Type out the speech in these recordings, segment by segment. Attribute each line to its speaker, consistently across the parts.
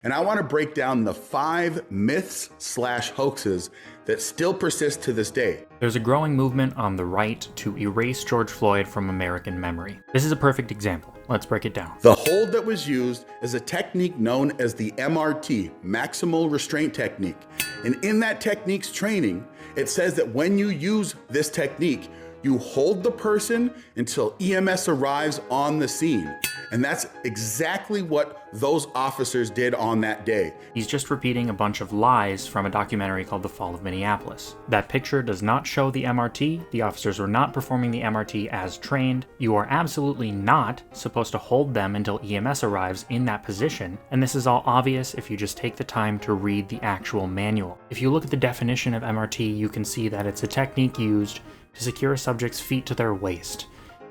Speaker 1: And I want to break down the 5 myths/hoaxes that still persist to this day.
Speaker 2: There's a growing movement on the right to erase George Floyd from American memory. This is a perfect example. Let's break it down.
Speaker 1: The hold that was used is a technique known as the MRT, Maximal Restraint Technique. And in that technique's training, it says that when you use this technique, you hold the person until EMS arrives on the scene. And that's exactly what those officers did on that day.
Speaker 2: He's just repeating a bunch of lies from a documentary called The Fall of Minneapolis. That picture does not show the MRT. The officers were not performing the MRT as trained. You are absolutely not supposed to hold them until EMS arrives in that position. And this is all obvious if you just take the time to read the actual manual. If you look at the definition of MRT, you can see that it's a technique used to secure a subject's feet to their waist.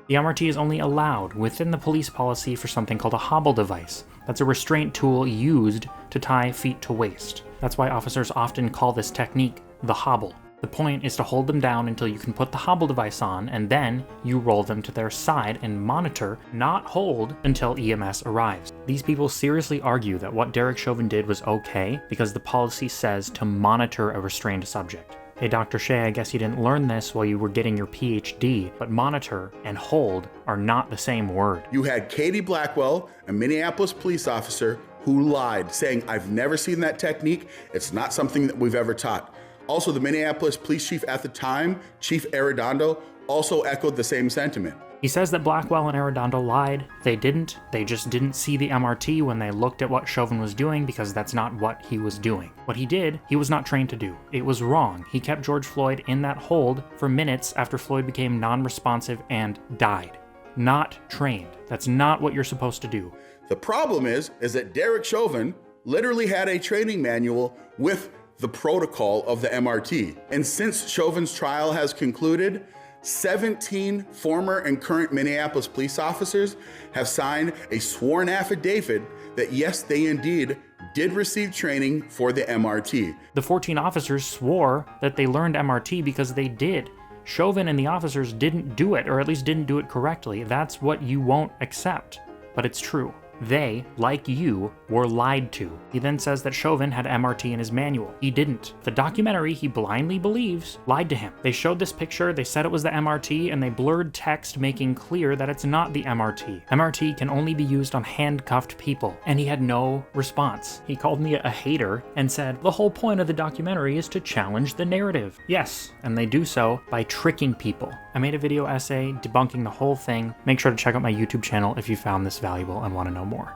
Speaker 2: The MRT is only allowed within the police policy for something called a hobble device. That's a restraint tool used to tie feet to waist. That's why officers often call this technique the hobble. The point is to hold them down until you can put the hobble device on, and then you roll them to their side and monitor, not hold, until EMS arrives. These people seriously argue that what Derek Chauvin did was okay because the policy says to monitor a restrained subject. Hey, Dr. Shea, I guess you didn't learn this while you were getting your PhD, but monitor and hold are not the same word.
Speaker 1: You had Katie Blackwell, a Minneapolis police officer, who lied, saying, "I've never seen that technique. It's not something that we've ever taught." Also, the Minneapolis police chief at the time, Chief Arredondo, also echoed the same sentiment.
Speaker 2: He says that Blackwell and Arredondo lied. They didn't. They just didn't see the MRT when they looked at what Chauvin was doing because that's not what he was doing. What he did, he was not trained to do. It was wrong. He kept George Floyd in that hold for minutes after Floyd became non-responsive and died. Not trained. That's not what you're supposed to do.
Speaker 1: The problem is that Derek Chauvin literally had a training manual with the protocol of the MRT. And since Chauvin's trial has concluded, 17 former and current Minneapolis police officers have signed a sworn affidavit that yes, they indeed did receive training for the MRT.
Speaker 2: The 14 officers swore that they learned MRT because they did. Chauvin and the officers didn't do it, or at least didn't do it correctly. That's what you won't accept, but it's true. They, like you, were lied to. He then says that Chauvin had MRT in his manual. He didn't. The documentary he blindly believes lied to him. They showed this picture, they said it was the MRT, and they blurred text making clear that it's not the MRT. MRT can only be used on handcuffed people, and he had no response. He called me a hater and said, the whole point of the documentary is to challenge the narrative. Yes, and they do so by tricking people. I made a video essay debunking the whole thing. Make sure to check out my YouTube channel if you found this valuable and want to know more.